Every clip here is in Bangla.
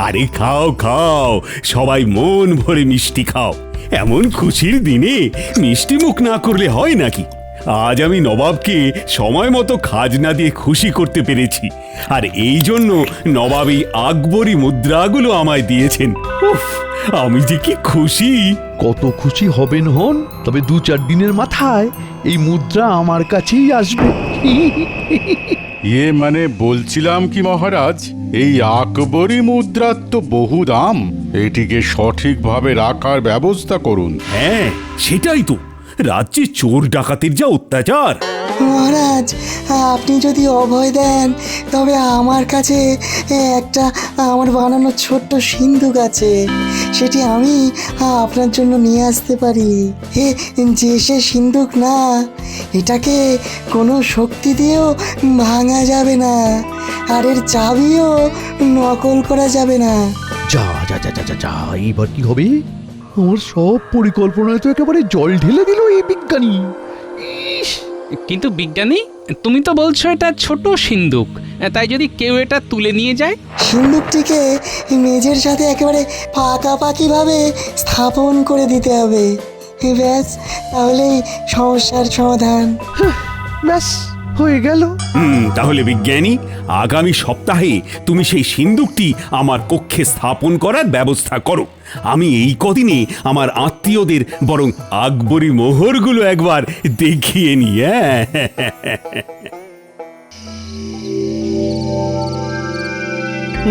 আরে খাও খাও, সবাই মন ভরে মিষ্টি খাও। এমন খুশির দিনে মিষ্টি মুখ না করলে হয় নাকি? আজ আমি নবাবকে সময় মতো খাজনা দিয়ে খুশি করতে পেরেছি, আর এই জন্য নবাব এই আকবরী মুদ্রাগুলো আমায় দিয়েছেন। উফ, আমি যে কি খুশি! কত খুশি হবেন হন, তবে 2-4 দিনের মাথায় এই মুদ্রা আমার কাছেই আসবে। মানে বলছিলাম কি মহারাজ, এই আকবরী মুদ্রার তো বহু দাম, এটিকে সঠিকভাবে রাখার ব্যবস্থা করুন। হ্যাঁ, সেটাই তো। রাজ্যে চোর ডাকাতের যা অত্যাচার। মহারাজ, আপনি যদি অভয় দেন তবে আমার কাছে একটা আমার বানানো ছোট্ট সিন্ধুক আছে, সেটি আমি আপনার জন্য নিয়ে আসতে পারি। যে সে সিন্ধুক না, এটাকে কোনো শক্তি দিয়েও ভাঙা যাবে না, আর এর চাবিও নকল করা যাবে না। যা যা যা যা যা, এইবার কি হবে? আমার সব পরিকল্পনায় তো একেবারে জল ঢেলে দিল এই বিজ্ঞানী। ইস! কিন্তু বিজ্ঞানী, তুমি তো বলছো এটা ছোট সিন্ধুক, তাই যদি কেউ এটা তুলে নিয়ে যায়? সিন্ধুকটিকে মেঝের সাথে একেবারে পাকাপাকি ভাবে স্থাপন করে দিতে হবে। ব্যাস, তাহলেই সমস্যার সমাধান। ব্যাস হয়ে গেল। তাহলে বিজ্ঞানী, আগামী সপ্তাহে তুমি সেই সিন্ধুকটি আমার কক্ষে স্থাপন করার ব্যবস্থা করো। আমি এই কদিনে আমার আত্মীয়দের বরং আকবরী মোহরগুলো একবার দেখিয়ে নিই।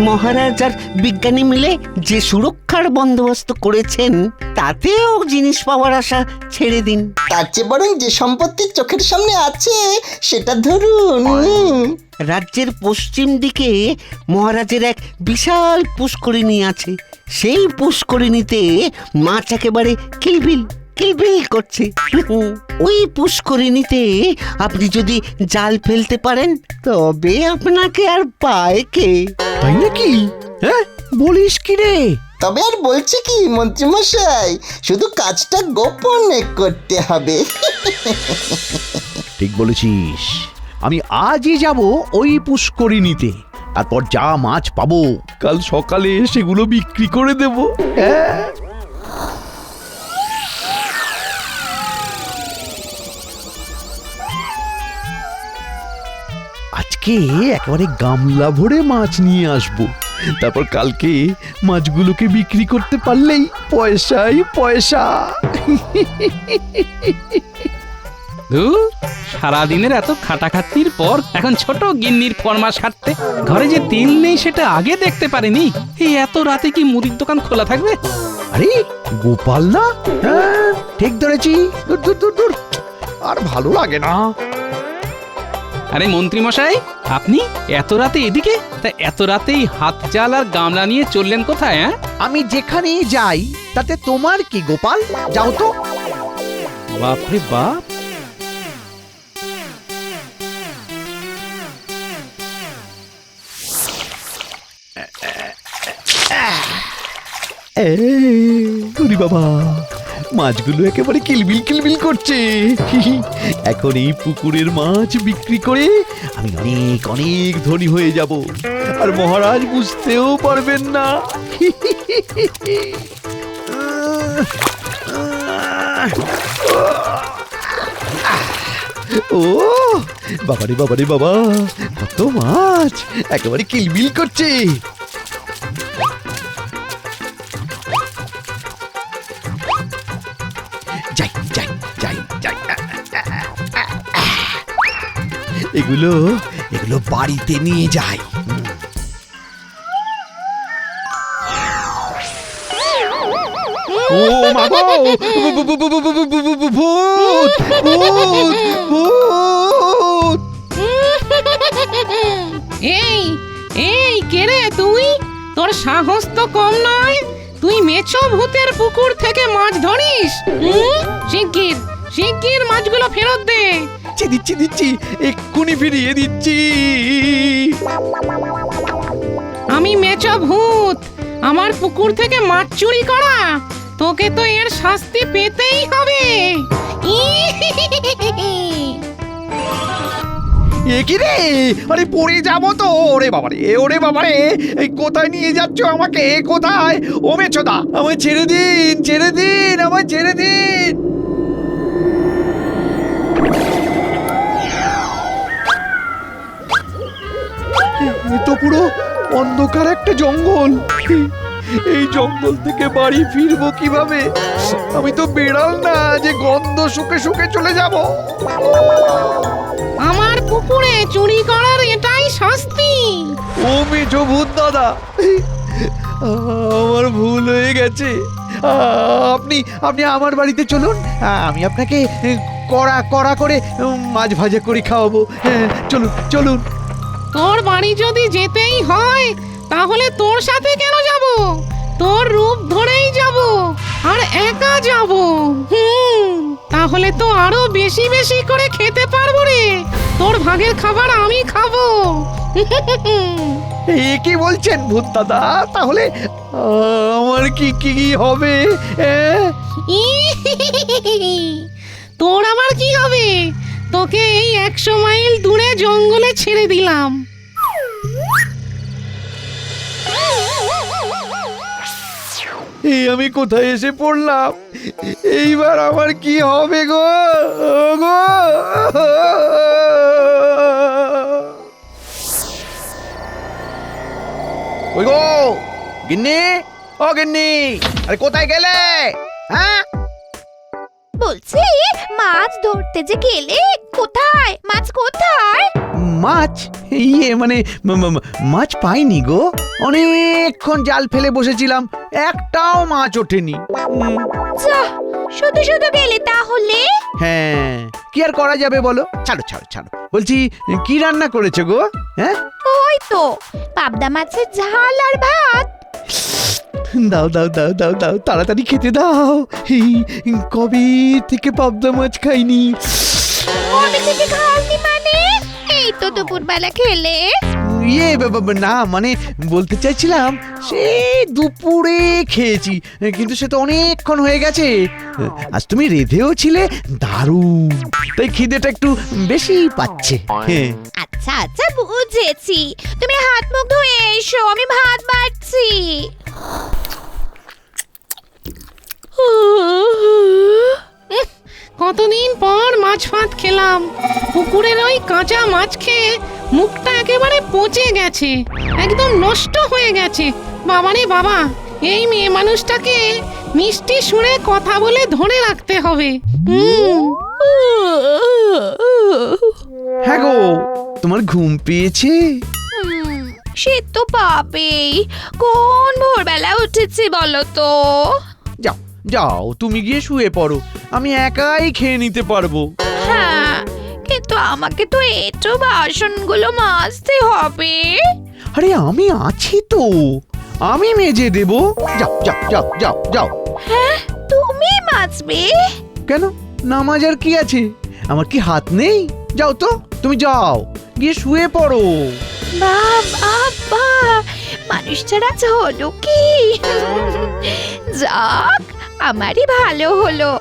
মহারাজ আর বিজ্ঞানী মিলে যে সুরক্ষার বন্দোবস্ত করেছেন, তাতেও জিনিস পাওয়ার আশা ছেড়ে দিন। তার চেয়ে বরং যে সম্পত্তি চোখের সামনে আছে সেটা ধরুন। রাজ্যের পশ্চিম দিকে মহারাজের এক বিশাল পুষ্করিণী আছে। সেই পুষ্করিণীতে মাছ একেবারে কিলবিল কিলবিল করছে। ওই পুষ্করিণীতে আপনি যদি জাল ফেলতে পারেন, তবে আপনাকে আর পায় কে। তাই নাকি? হ্যাঁ, বলিস কি রে? তবে আর বলছি কি মন্ত্রীমশাই, শুধু কাজটা গোপনে করতে হবে। ঠিক বলেছিস। আমি আজই যাব ওই পুষ্করিণীতে, তারপর যা মাছ পাবো কাল সকালে সেগুলো বিক্রি করে দেব। হ্যাঁ, আজকে একেবারে গামলা ভরে মাছ নিয়ে আসবো, তারপর কালকে মাছগুলোকে বিক্রি করতে পারলেই পয়সাই পয়সা। সারাদিনের এত খাটাখাটনির পর এখন ছোট গিন্নির ফরমাস খাটতে, ঘরে যে তেল নেই সেটা আগে দেখতে পারিনি। এই এত রাতে কি মুদির দোকান খোলা থাকবে? আরে গোপাল না? হ্যাঁ, ঠিক ধরেছি। দূর দূর দূর দূর, আর ভালো লাগে না। আরে মন্ত্রী মশাই, আপনি এত রাতে এদিকে? তা এত রাতেই হাত জাল আর গামলা নিয়ে চললেন কোথায়? আমি যেখানেই যাই তাতে তোমার কি গোপাল? যাও তো। বাপরে বাপ! ওরে বাবা, মাছগুলো একেবারে কিলবিল কিলবিল করছে। এখন এই পুকুরের মাছ বিক্রি করে আমি অনেক অনেক ধনী হয়ে যাব, আর মহারাজ বুঝতেও পারবেন না। ও বাবারে বাবারে বাবা, কত মাছ একেবারে কিলবিল করছে। যাই যাই যাই যাই, এগুলো এগুলো বাড়িতে নিয়ে যাই। ও মা গো, ভূত ভূত ভূত! এই এই কে রে তুই? তোর সাহস তো কম নয়, তুই মেছো ভূতের পুকুর থেকে মাছ ধরিস? শিগগির শিগগির মাছগুলো ফেরত দে। দিচ্ছি দিচ্ছি, এক্ষুনি ফিরিয়ে দিচ্ছি। আমি মেছো ভূত, আমার পুকুর থেকে মাছ চুরি করা, তোকে তো এর শাস্তি পেতেই হবে। এ কি রে, আরে পড়ে যাবো তো। ওরে বাবারে, ওরে বাবারে, এই কোথায় নিয়ে যাচ্ছ আমাকে, কোথায়? ও মেছোদা, আমায় ছেড়ে দিন, ছেড়ে দিন, আমায় ছেড়ে দিন। এ তো পুরো অন্ধকার একটা জঙ্গল। এই জঙ্গল থেকে বাড়ি ফিরবো কিভাবে? আমি তো বেড়াল না যে গন্ধ শুকে শুকে চলে যাব। আমার পুকুরে চুরি করার এটাই শাস্তি। ও মেজো ভূত দাদা, আমার ভুল হয়ে গেছে। আপনি আপনি আমার বাড়িতে চলুন, আমি আপনাকে কড়া কড়া করে মাছ ভাজা করে খাওয়াবো। চলুন চলুন। তোর বাড়ি যদি যেতেই হয় তাহলে তোর সাথে কেন যাব? তোর রূপ ধরেই যাব, আর একা যাব। তাহলে তো আরো বেশি বেশি করে খেতে পারবো রে। তোর ভাগের খাবার আমি খাবো। এ কি বলছেন ভূত দাদা? তাহলে আমার কি কি হবে? তোর আবার কি হবে? তোকে এই 100 মাইল দূরে জঙ্গলে ছেড়ে দিলাম। এই আমি কোথায় এসে পড়লাম? এইবার আমার কি হবে গো? গো ওই গো গিন্নি, ও গিন্নি, আরে কোথায় গেলে? হ্যাঁ, বলছি মাছ ধরতে যে গেলে, কোথায় মাছ কোথায়? মাছ? ইয়ে মানে মাছ পাইনি গো। অনেকক্ষণ জাল ফেলে বসেছিলাম, একটাও মাছ ওঠেনি। যা, শুধু শুধু গেলে তাহলে? হ্যাঁ, কি আর করা যাবে বলো। ছাড়ো ছাড়ো ছাড়ো। বলছি, কি রান্না করেছো গো? হ্যাঁ, ওই তো পাবদা মাছের ঝাল আর ভাত। দাও দাও দাও দাও দাও, তাড়াতাড়ি খেতে দাও। কবে থেকে পাবদা মাছ খাইনি। কবে থেকে খাওনি মানে? এই তো দুপুরবেলা খেলে। ইয়ে না, মানে বলতে চাইছিলাম সে দুপুরে খেয়েছি, কিন্তু সে তো অনেকক্ষণ হয়ে গেছে। আজ তুমি রেঁধেও ছিলে, দারুণ, তাই খিদেটা একটু বেশি পাচ্ছে। হ্যাঁ, আচ্ছা আচ্ছা বুঝেছি, তুমি হাত মুখ ধুয়ে এসো, আমি ভাত বাড়ছি। কতদিন পর মাছ ভাত খেলাম। পুকুরের ওই কাঁচা মাছ খেয়ে মুখটা একেবারে পচে গেছে, একদম নষ্ট হয়ে গেছে। বাবারে বাবা, এই মেয়ে মানুষটাকে মিষ্টি সুরে কথা বলে ধরে রাখতে হবে। হ্যাঁ গো, তোমার ঘুম পেয়েছে? সে তো পাবেই, কোন ভোরবেলা উঠেছি বলো তো? যাও যাও, তুমি গিয়ে শুয়ে পড়ো, আমি একাই খেয়ে নিতে পারবো। হ্যাঁ, কিন্তু আমাকে তো একটু বাসনগুলো মাজতে হবে। আরে আমি আছি তো, আমি মেজে দেব। যাও যাও যাও যাও যাও। হ্যাঁ, তুমি মাজবে? কেন, না মাজার কি আছে? আমার কি হাত নেই? যাও তো, তুমি যাও, গিয়ে শুয়ে পড়ো। বাবা, মানুষ ছাড়া হলো কি? যাক, আমারই ভালো হলো।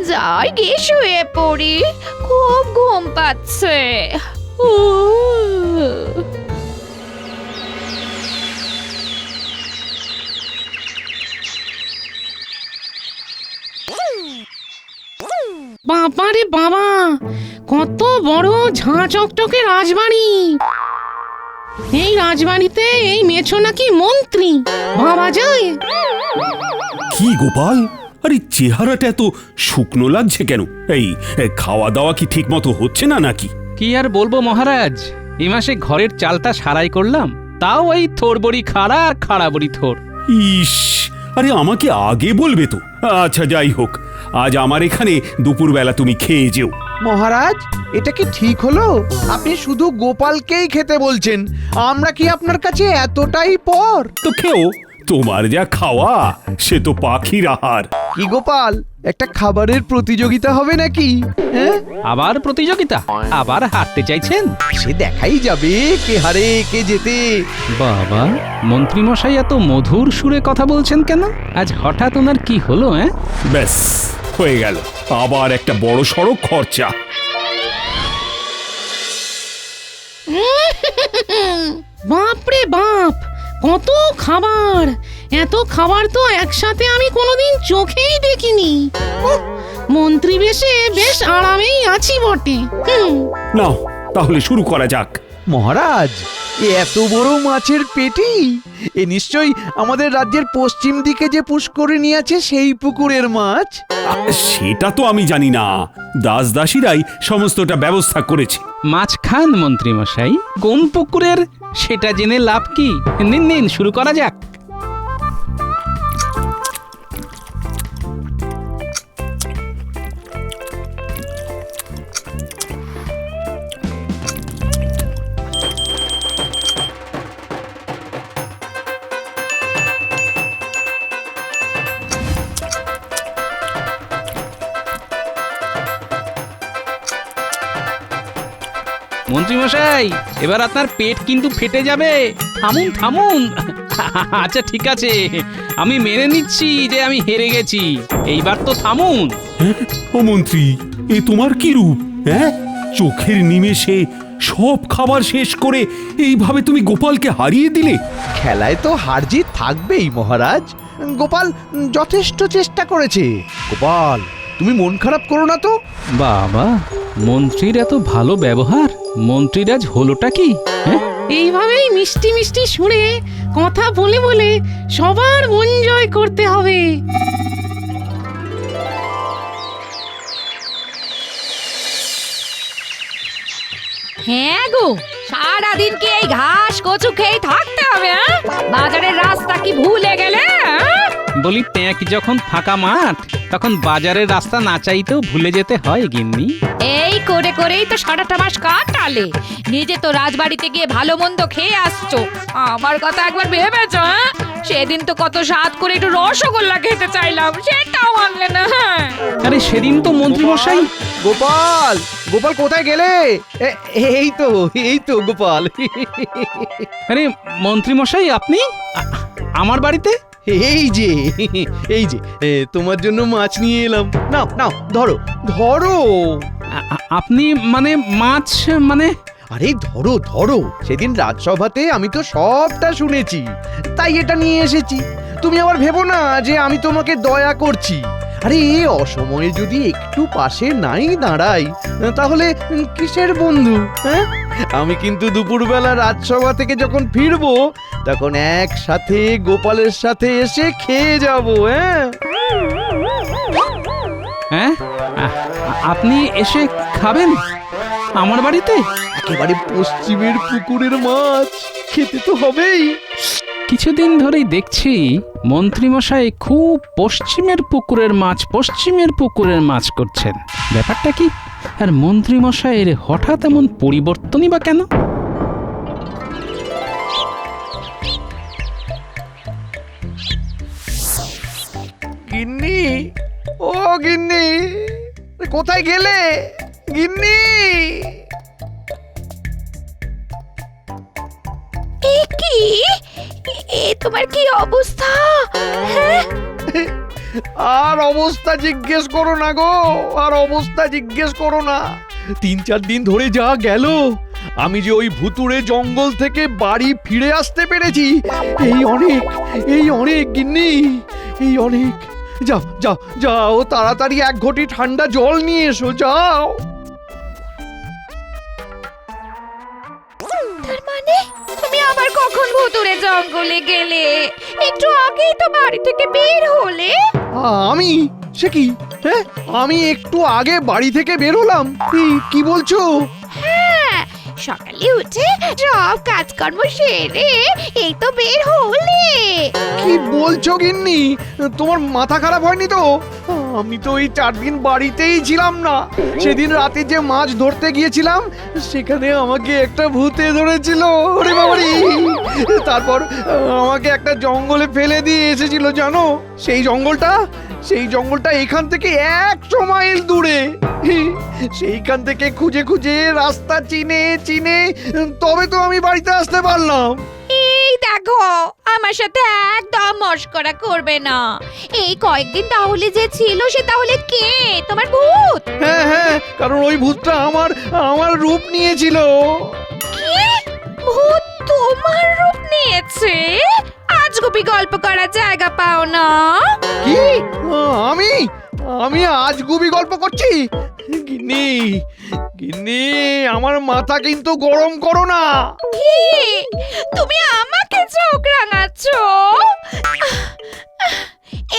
যাই গিয়ে শুয়ে পড়ি, খুব ঘুম পাচ্ছে। বাবা রে বাবা, কত বড় ঝাঁ চকচকে রাজবাড়ি। এই রাজবাড়িতে এই মেছো নাকি মন্ত্রী, ভাবা যায়? কি গোপাল, আরে চেহারাটা এত শুকনো লাগছে কেন? এই খাওয়া দাওয়া কি ঠিক মতো হচ্ছে না নাকি? কি আর বলবো মহারাজ, এই মাসে ঘরের চালটা সারাই করলাম, তাও এই থোর বড়ি খাড়া আর খাড়া বড়ি থোর। ইস, আরে আমাকে আগে বলবে তো। আচ্ছা যাই হোক, আজ আমার এখানে দুপুরবেলা তুমি খেয়ে যেও। মহারাজ, এটা কি ঠিক হলো? আপনি শুধু গোপালকেই খেতে বলছেন, আমরা কি আপনার কাছে এতটাই পর? তো খেও, তোমার যা খাওয়া সে তো পাখির আহার। কি গোপাল, একটা খাবারের প্রতিযোগিতা হবে নাকি? হ্যাঁ, আবার প্রতিযোগিতা? আবার হারতে চাইছেন? সে দেখাই যাবে কে হারে কে জেতে। বাবা, মন্ত্রী মশাই এত মধুর সুরে কথা বলছেন কেন? আজ হঠাৎ ওনার কি হলো? ব্যাস, হয়ে গেল আবার একটা বড় সড়ো খরচা। বাপরে বাপ, কত খাবার! এত খাবার তো একসাথে আমি কোনোদিন চোখেই দেখিনি। উহ, মন্ত্রী বেশে বেশ আরামেই আছি বটে। নাও তাহলে শুরু করা যাক। মহারাজ, এ এত বড় মাছের পেটি, এ নিশ্চয়ই আমাদের রাজ্যের পশ্চিম দিকে যে পুষ্করিণী আছে সেই পুকুরের মাছ। সেটা তো আমি জানি না, দাস দাসীরাই সমস্তটা ব্যবস্থা করেছে। মাছ খান মন্ত্রী মশাই, কোন পুকুরের সেটা জেনে লাভ কি? নিন নিন, শুরু করা যাক। মন্ত্রী মশাই, এবার আপনার পেট কিন্তু ফেটে যাবে। থামুন থামুন। আচ্ছা ঠিক আছে, আমি মেনে নিচ্ছি যে আমি হেরে গেছি। এইবার তো থামুন। ও মন্ত্রী, এ তোমার কি রূপ? হ্যাঁ, চোখের নিমেষে সব খাবার শেষ করে এইভাবে তুমি গোপালকে হারিয়ে দিলে। খেলায় তো হার জিত থাকবেই মহারাজ। গোপাল যথেষ্ট চেষ্টা করেছে। গোপাল, তুমি মন খারাপ করো না তো। বাবা, মন্ত্রীর এত ভালো ব্যবহার, মন্ত্রীর আজ হলোটা কি? হ্যাঁ, এইভাবেই মিষ্টি মিষ্টি সুরে কথা বলে বলে সবার মন জয় করতে হবে। হ্যাঁ গো, সারাদিন কি এই ঘাস কচু খেয়ে থাকতে হবে? হ্যাঁ? বাজারের রাস্তা কি ভুলে গেলে? হ্যাঁ? বলি ট্যাঁক যখন ফাঁকা মাঠ, তখন বাজারের রাস্তা না চাইতেও ভুলে যেতে হয় গিন্নি। এই করে করেই তো সারাটা মাস কাটালে। নিজে তো রাজবাড়িতে গিয়ে ভালো মন্দ খেয়ে আসছো, আমার কথা একবার ভেবেছো? হ্যাঁ? সেদিন তো কত স্বাদ করে একটু রসগোল্লা খেতে চাইলাম, সেটাও আনলে না। হ্যাঁ, আরে সেদিন তো মন্ত্রী মশাই। গোপাল, গোপাল কোথায় গেলে? এই তো গোপাল। আরে মন্ত্রী মশাই, আপনি আমার বাড়িতে? এই যে তোমার জন্য মাছ নিয়ে এলাম। নাও নাও, ধরো ধরো। আপনি মানে মাছ মানে? আরে ধরো ধরো, সেদিন রাজসভাতে আমি তো সবটা শুনেছি, তাই এটা নিয়ে এসেছি। তুমি আবার ভেবো না যে আমি তোমাকে দয়া করছি। আরে অসময়ে যদি একটু পাশে নাই দাঁড়াই, তাহলে কিসের বন্ধু? হ্যাঁ, আমি কিন্তু দুপুরবেলা রাজসভা থেকে যখন ফিরবো, তখন একসাথে গোপালের সাথে এসে খেয়ে যাব। হ্যাঁ হ্যাঁ, আপনি এসে খাবেন আমার বাড়িতে? একেবারে পশ্চিমের পুকুরের মাছ, খেতে তো হবেই। কিছুদিন ধরেই দেখছি মন্ত্রী মশাই খুব পশ্চিমের পুকুরের মাছ করছেন। ব্যাপারটা কি? আর মন্ত্রী মশাইয়ের হঠাৎ এমন পরিবর্তনই বা কেন? গিন্নি, ও গিন্নি, কোথায় গেলে গিন্নি? এ কি? এ তোমার কি অবস্থা? হ্যাঁ? আর অবস্থা জিজ্ঞেস করো না গো, আর অবস্থা জিজ্ঞেস করো না। 3-4 দিন ধরে যা গেল, আমি যে ওই ভুতুড়ে জঙ্গল থেকে বাড়ি ফিরে আসতে পেরেছি, এই অনেক গিন্নি, এই অনেক। যাও যাও যাও, তাড়াতাড়ি 1 ঘটি ঠান্ডা জল নিয়ে এসো, যাও। তার মানে তুমি আবার কখন ভুতুড়ে জঙ্গলে গেলে? একটু আগেই তো বাড়ি থেকে বের হলে। আমি? সে কি? হ্যাঁ, আমি একটু আগে বাড়ি থেকে বের হলাম? কি বলছো? হ্যাঁ, সকালে উঠে সব কাজকর্ম সেরে এই তো বের হলে। কি বলছো গিন্নি? তোমার মাথা খারাপ হয়নি তো? আমি তো এই 4 দিন বাড়িতেই ছিলাম না। সেদিন রাতে যে মাছ ধরতে গিয়েছিলাম, সেখানে আমাকে একটা ভূতে ধরেছিল। ওরে বাবারে! তারপর আমাকে একটা জঙ্গলে ফেলে দিয়ে এসেছিল, জানো? সেই জঙ্গলটা এখান থেকে 100 মাইল দূরে। সেইখান থেকে খুঁজে খুঁজে রাস্তা চিনে তবে তো আমি বাড়িতে আসতে পারলাম। এই দেখ দেখো আমার সাথে একদম মস্করা করবে না। এই কয়েকদিন তাহলে যে ছিল সে তাহলে কে? তোমার ভূত? হ্যাঁ হ্যাঁ, কারণ ওই ভূতটা আমার রূপ নিয়েছিল। কি? ভূত তোমার রূপ নিয়েছে? আজগুবি গল্প করার জায়গা পাও না? কি? আমি আমি আজগুবি গল্প করছি? গিন্নি গিন্নি, আমার মাথা কিন্তু গরম করো না। কি? তুমি আমাকে চোখ রাঙাচ্ছ?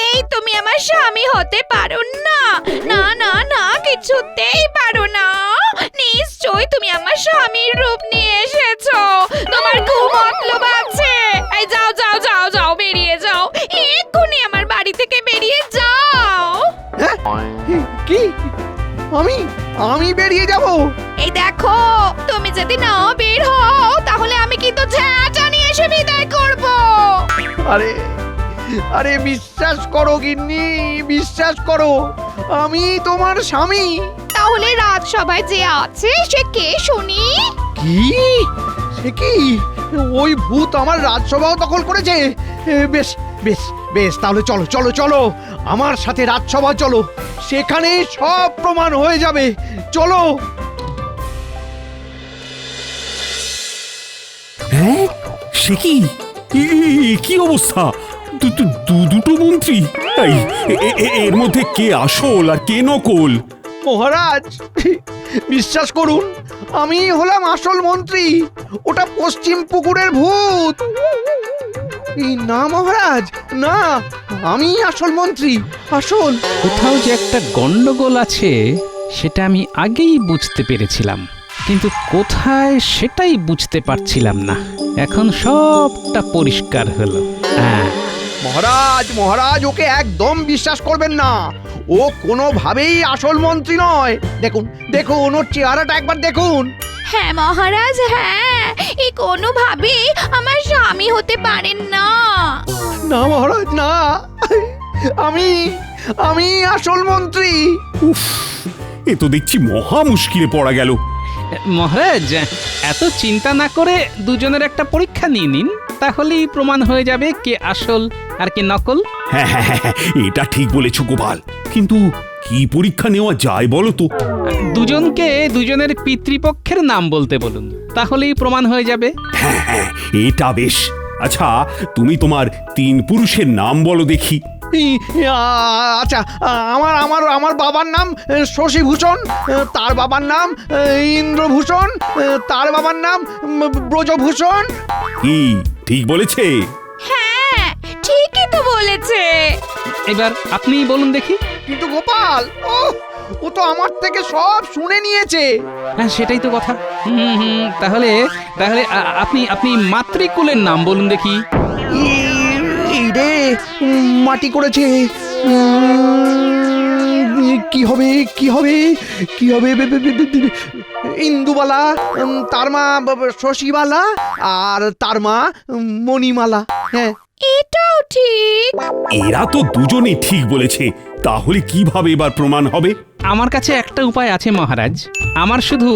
এই তুমি আমার স্বামী হতে পারো না। না না না, কিছুতেই পারো না। নিশ্চয়ই তুমি আমার স্বামীর রূপ নিয়ে এসেছো। তোমার খুব মতলব আছে। এই যাও যাও যাও যাও, বেরিয়ে যাও এক্ষুনি আমার বাড়ি থেকে, বেরিয়ে যাও। কি? আমি বেরিয়ে যাব? এই দেখো, তুমি যদি না বের হও তাহলে আমি কিন্তু ঝাঁটা নিয়ে এসে বিদায় করব। আরে আরে, বিশ্বাস করো গিন্নি, বিশ্বাস করো, আমি তোমার স্বামী। তাহলে রাজসভায় যে আছে সে কে শুনি? কি? সে কি? ওই ভূত আমার রাজসভাও দখল করেছে। বেশ বেশ বেশ, তাহলে চলো চলো চলো, আমার সাথে রাজসভা চলো, সেখানে সব প্রমাণ হয়ে যাবে। চলো। হ্যাঁ, সে কি? কি অবস্থা? দুটো মন্ত্রী? এই, এর মধ্যে কে আসল আর কে নকল? মহারাজ, বিশ্বাস করুন, আমি হলাম আসল মন্ত্রী। ওটা পশ্চিম পুকুরের ভূত। না মহারাজ, না, আমি আসল মন্ত্রী, আসল। কোথাও যে একটা গন্ডগোল আছে সেটা আমি আগেই বুঝতে পেরেছিলাম, কিন্তু কোথায় সেটাই বুঝতে পারছিলাম না। এখন সবটা পরিষ্কার হলো। হ্যাঁ, মহারাজ মহারাজ, ওকে একদম বিশ্বাস করবেন না। ও কোনোভাবেই আসল মন্ত্রী নয়। দেখুন দেখুন, ওর চেহারাটা একবার দেখুন। হ্যাঁ মহারাজ, হ্যাঁ, এই কোনোভাবেই আমার স্বামী হতে পারেন না। না মহারাজ, না, আমি আসল মন্ত্রী। উফ, এ তো দেখছি মহা মুশকিলে পড়া গেল। মহারাজ, এত চিন্তা না করে দুজনের একটা পরীক্ষা নিয়ে নিন, তাহলেই প্রমাণ হয়ে যাবে কে আসল আর কে নকল। হ্যাঁ হ্যাঁ হ্যাঁ, এটা ঠিক বলেছ গোপাল, কিন্তু কি পরীক্ষা নেওয়া যায় বলো তো? দুজনকে দুজনের পিতৃপক্ষের নাম বলতে বলুন, তাহলেই প্রমাণ হয়ে যাবে। হ্যাঁ হ্যাঁ, এটা বেশ। আচ্ছা, তুমি তোমার 3 পুরুষের নাম বলো দেখি। আচ্ছা, আমার আমার আমার বাবার নাম শশীভূষণ, তার বাবার নাম ইন্দ্রভূষণ, তার বাবার নাম ব্রজভূষণ। কি ঠিক বলেছে? হ্যাঁ, ঠিকই তো বলেছে। এবার আপনিই বলুন দেখি। কিন্তু গোপাল, ও তো আমার থেকে সব শুনে নিয়েছে। হ্যাঁ, সেটাই তো কথা। তাহলে তাহলে আপনি আপনি মাতৃকুলের নাম বলুন দেখি। এই রে, মাটি করেছে। কি হবে কি হবে কি হবে? ইন্দুবালা, তার মা শশীবালা, আর তার মা মণিমালা। হ্যাঁ, এটাও ঠিক। এরা তো দুজনেই ঠিক বলেছে, তাহলে কিভাবে এবার প্রমাণ হবে? আমার কাছে একটা উপায় আছে মহারাজ। আমার শুধু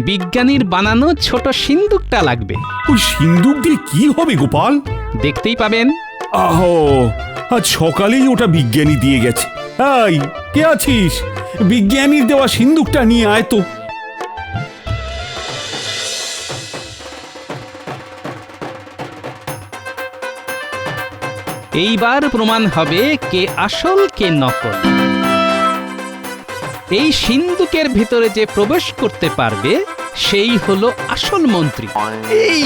বিজ্ঞানীর বানানো ছোট সিন্দুকটা লাগবে। ওই সিন্দুক দিয়ে কি হবে গোপাল? দেখতেই পাবেন। আহো, আজ সকালেই ওটা বিজ্ঞানী দিয়ে গেছে। এই, কে আছিস? বিজ্ঞানীর দেওয়া সিন্দুকটা নিয়ে আয় তো। এইবার প্রমাণ হবে কে আসল কে নকল। এই সিন্দুকের ভিতরে যে প্রবেশ করতে পারবে সেই হলো আসল মন্ত্রী। এই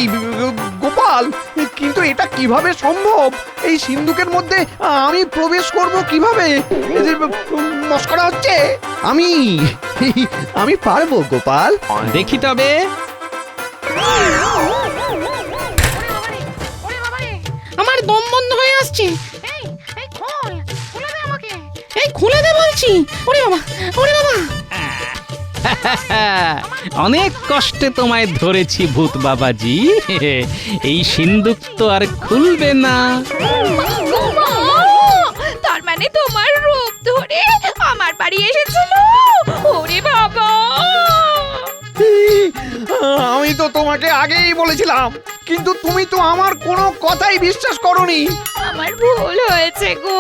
গোপাল, কিন্তু এটা কিভাবে সম্ভব? এই সিন্ধুকের মধ্যে আমি প্রবেশ করব কিভাবে? মস্করা হচ্ছে। আমি পারবো গোপাল। দেখি তবে। আমার দম বন্ধ হয়ে আসছে। এই এই খোল, খুলে দে আমাকে। এই খুলে দে বলছি। ওরে বাবা, ওরে বাবা। অনেক কষ্টে তোমায় ধরেছি ভূত বাবাজি। এই সিন্দুক তো আর খুলবে না। তার মানে তোমার রূপ ধরে আমার বাড়ি এসেছিল? ওরে বাবা, আমি তো তোমাকে আগেই বলেছিলাম, কিন্তু তুমি তো আমার কোনো কথাই বিশ্বাস করনি। আমার ভুল হয়েছে গো,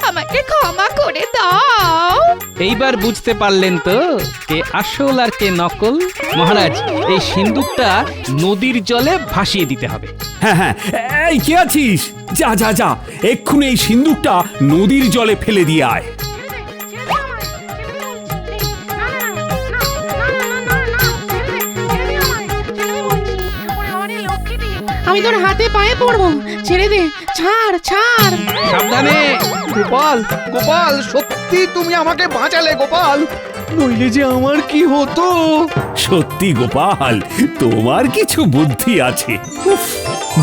আমাকে ক্ষমা করে দাও। এইবার বুঝতে পারলেন তো কে আসল আর কে নকল? মহারাজ, এই সিন্দুকটা নদীর জলে ভাসিয়ে দিতে হবে। হ্যাঁ হ্যাঁ, এই কে আছিস? যা যা যা, এক্ষুনি এই সিন্দুকটা নদীর জলে ফেলে দিয়ে আয়। আমি তোর হাতে পায়ে পড়বো, ছেড়ে দে, ছাড় ছাড়। সাবধানে। গোপাল, গোপাল, সত্যি তুমি আমাকে বাঁচালে গোপাল, নইলে যে আমার কি হতো। সত্যি গোপাল, তোমার কিছু বুদ্ধি আছে। উফ,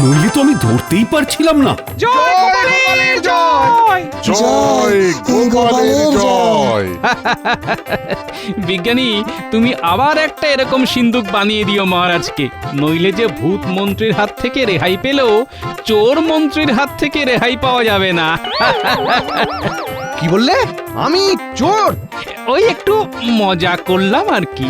নইলে তো আমি ধরতেই পারছিলাম না। জয় গোপালের জয়। জয় গোপালের জয়। বিজ্ঞানী, তুমি আবার একটা এরকম সিন্দুক বানিয়ে দিও মহারাজকে, নইলে যে ভূত মন্ত্রীর হাত থেকে রেহাই পেলেও চোর মন্ত্রীর হাত থেকে রেহাই পাওয়া যাবে না। কি বললে? আমি চোর? ওই একটু মজা করলাম আর কি।